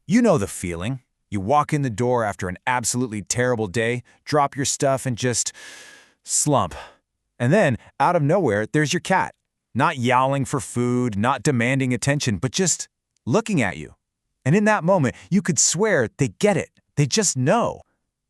You know the feeling. You walk in the door after an absolutely terrible day, drop your stuff, and just slump. And then, out of nowhere, there's your cat. Not yowling for food, not demanding attention, but just looking at you. And in that moment, you could swear they get it. They just know.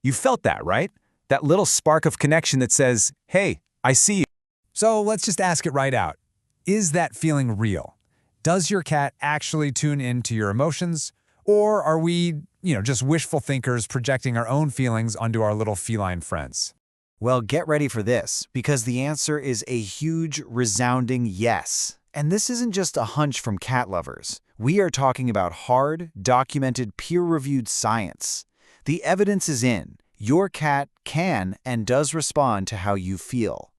You felt that, right? That little spark of connection that says, hey, I see you. So let's just ask it right out. Is that feeling real? Does your cat actually tune into your emotions? Or are we, just wishful thinkers projecting our own feelings onto our little feline friends? Well, get ready for this, because the answer is a huge, resounding yes. And this isn't just a hunch from cat lovers. We are talking about hard, documented, peer-reviewed science. The evidence is in. Your cat can and does respond to how you feel.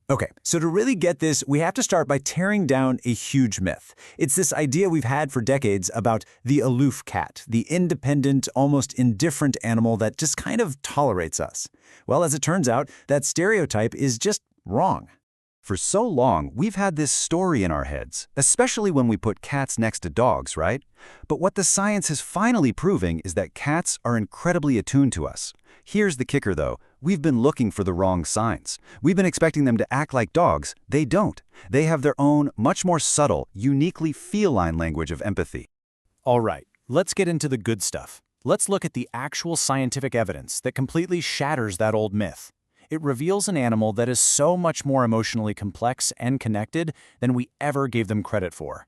Okay, so to really get this, we have to start by tearing down a huge myth. It's this idea we've had for decades about the aloof cat, the independent, almost indifferent animal that just kind of tolerates us. Well, as it turns out, that stereotype is just wrong. For so long, we've had this story in our heads, especially when we put cats next to dogs, right? But what the science is finally proving is that cats are incredibly attuned to us. Here's the kicker, though. We've been looking for the wrong signs. We've been expecting them to act like dogs. They don't. They have their own, much more subtle, uniquely feline language of empathy. All right, let's get into the good stuff. Let's look at the actual scientific evidence that completely shatters that old myth. It reveals an animal that is so much more emotionally complex and connected than we ever gave them credit for.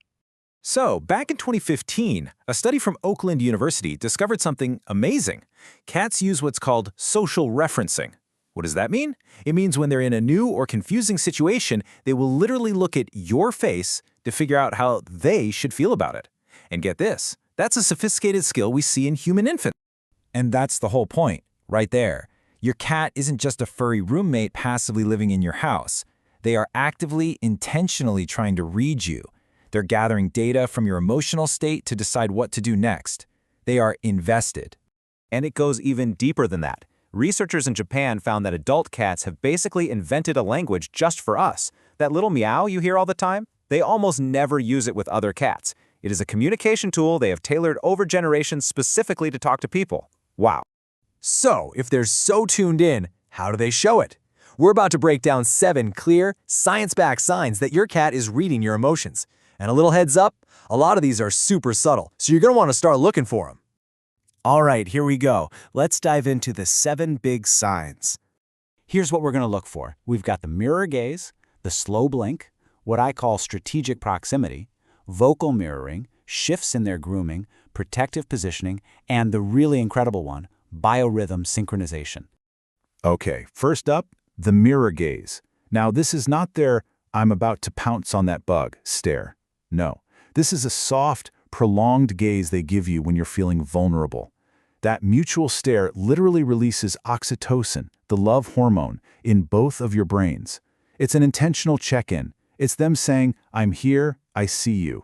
So, back in 2015, a study from Oakland University discovered something amazing. Cats use what's called social referencing. What does that mean? It means when they're in a new or confusing situation, they will literally look at your face to figure out how they should feel about it. And get this, that's a sophisticated skill we see in human infants. And that's the whole point, right there. Your cat isn't just a furry roommate passively living in your house. They are actively, intentionally trying to read you. They're gathering data from your emotional state to decide what to do next. They are invested. And it goes even deeper than that. Researchers in Japan found that adult cats have basically invented a language just for us. That little meow you hear all the time, they almost never use it with other cats. It is a communication tool they have tailored over generations specifically to talk to people. Wow. So, if they're so tuned in, how do they show it? We're about to break down 7 clear, science-backed signs that your cat is reading your emotions. And a little heads up, a lot of these are super subtle, so you're going to want to start looking for them. All right, here we go. Let's dive into the 7 big signs. Here's what we're going to look for. We've got the mirror gaze, the slow blink, what I call strategic proximity, vocal mirroring, shifts in their grooming, protective positioning, and the really incredible one, biorhythm synchronization. Okay, first up, the mirror gaze. Now, this is not their "I'm about to pounce on that bug" stare. No, this is a soft, prolonged gaze they give you when you're feeling vulnerable. That mutual stare literally releases oxytocin, the love hormone, in both of your brains. It's an intentional check-in. It's them saying, "I'm here, I see you."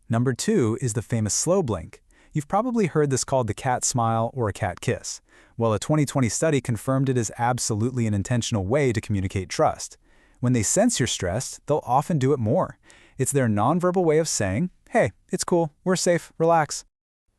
Number 2 is the famous slow blink. You've probably heard this called the cat smile or a cat kiss. Well, a 2020 study confirmed it is absolutely an intentional way to communicate trust. When they sense you're stressed, they'll often do it more. It's their nonverbal way of saying, hey, it's cool, we're safe, relax.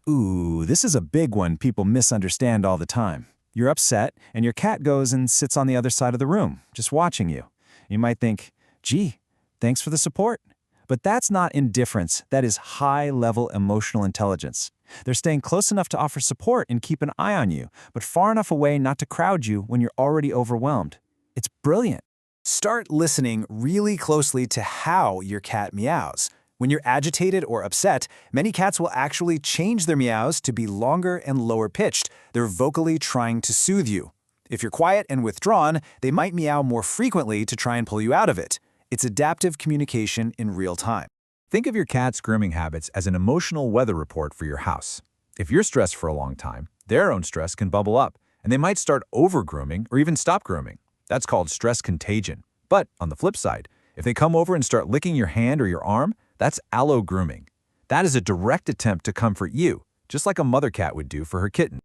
Ooh, this is a big one people misunderstand all the time. You're upset, and your cat goes and sits on the other side of the room, just watching you. You might think, gee, thanks for the support. But that's not indifference, that is high-level emotional intelligence. They're staying close enough to offer support and keep an eye on you, but far enough away not to crowd you when you're already overwhelmed. It's brilliant. Start listening really closely to how your cat meows. When you're agitated or upset, many cats will actually change their meows to be longer and lower pitched. They're vocally trying to soothe you. If you're quiet and withdrawn, they might meow more frequently to try and pull you out of it. It's adaptive communication in real time. Think of your cat's grooming habits as an emotional weather report for your house. If you're stressed for a long time, their own stress can bubble up, and they might start over-grooming or even stop grooming. That's called stress contagion. But on the flip side, if they come over and start licking your hand or your arm, that's allo-grooming. That is a direct attempt to comfort you, just like a mother cat would do for her kitten.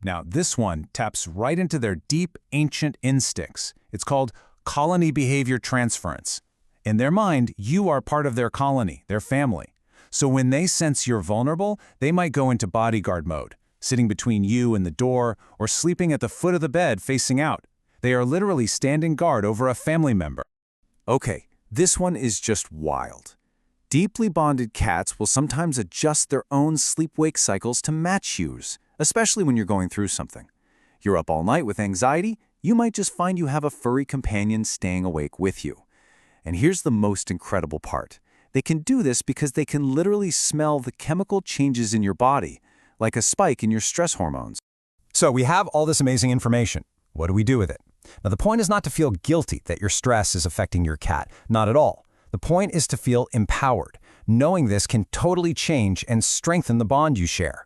Now, this one taps right into their deep, ancient instincts. It's called colony behavior transference. In their mind, you are part of their colony, their family. So when they sense you're vulnerable, they might go into bodyguard mode, sitting between you and the door or sleeping at the foot of the bed facing out. They are literally standing guard over a family member. Okay, this one is just wild. Deeply bonded cats will sometimes adjust their own sleep-wake cycles to match yours, especially when you're going through something. You're up all night with anxiety, you might just find you have a furry companion staying awake with you. And here's the most incredible part. They can do this because they can literally smell the chemical changes in your body, like a spike in your stress hormones. So we have all this amazing information. What do we do with it? Now, the point is not to feel guilty that your stress is affecting your cat. Not at all. The point is to feel empowered. Knowing this can totally change and strengthen the bond you share.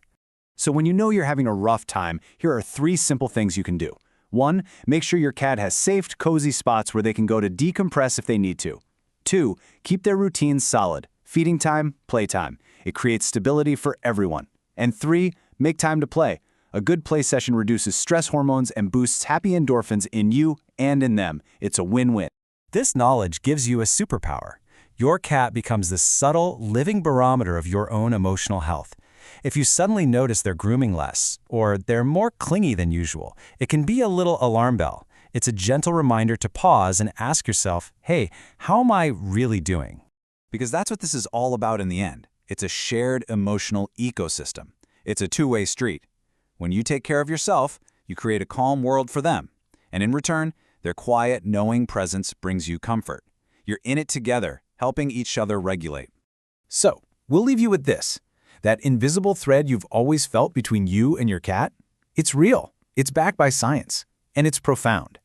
So when you know you're having a rough time, here are 3 simple things you can do. 1, make sure your cat has safe, cozy spots where they can go to decompress if they need to. 2, keep their routines solid. Feeding time, playtime. It creates stability for everyone. And 3, make time to play. A good play session reduces stress hormones and boosts happy endorphins in you and in them. It's a win-win. This knowledge gives you a superpower. Your cat becomes this subtle, living barometer of your own emotional health. If you suddenly notice they're grooming less, or they're more clingy than usual, it can be a little alarm bell. It's a gentle reminder to pause and ask yourself, hey, how am I really doing? Because that's what this is all about in the end. It's a shared emotional ecosystem. It's a two-way street. When you take care of yourself, you create a calm world for them. And in return, their quiet, knowing presence brings you comfort. You're in it together, helping each other regulate. So, we'll leave you with this. That invisible thread you've always felt between you and your cat? It's real, it's backed by science, and it's profound.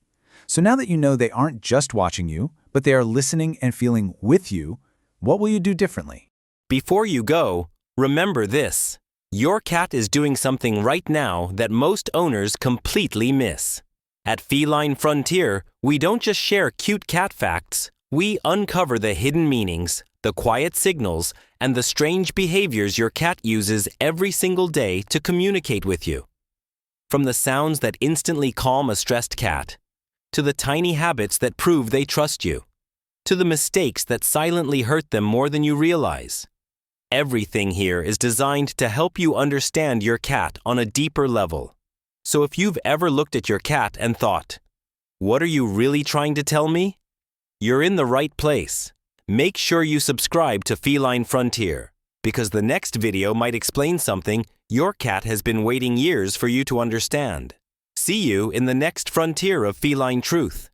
So now that you know they aren't just watching you, but they are listening and feeling with you, what will you do differently? Before you go, remember this. Your cat is doing something right now that most owners completely miss. At Feline Frontier, we don't just share cute cat facts. We uncover the hidden meanings, the quiet signals, and the strange behaviors your cat uses every single day to communicate with you. From the sounds that instantly calm a stressed cat, to the tiny habits that prove they trust you, to the mistakes that silently hurt them more than you realize. Everything here is designed to help you understand your cat on a deeper level. So if you've ever looked at your cat and thought, "What are you really trying to tell me?" You're in the right place. Make sure you subscribe to Feline Frontier, because the next video might explain something your cat has been waiting years for you to understand. See you in the next frontier of feline truth.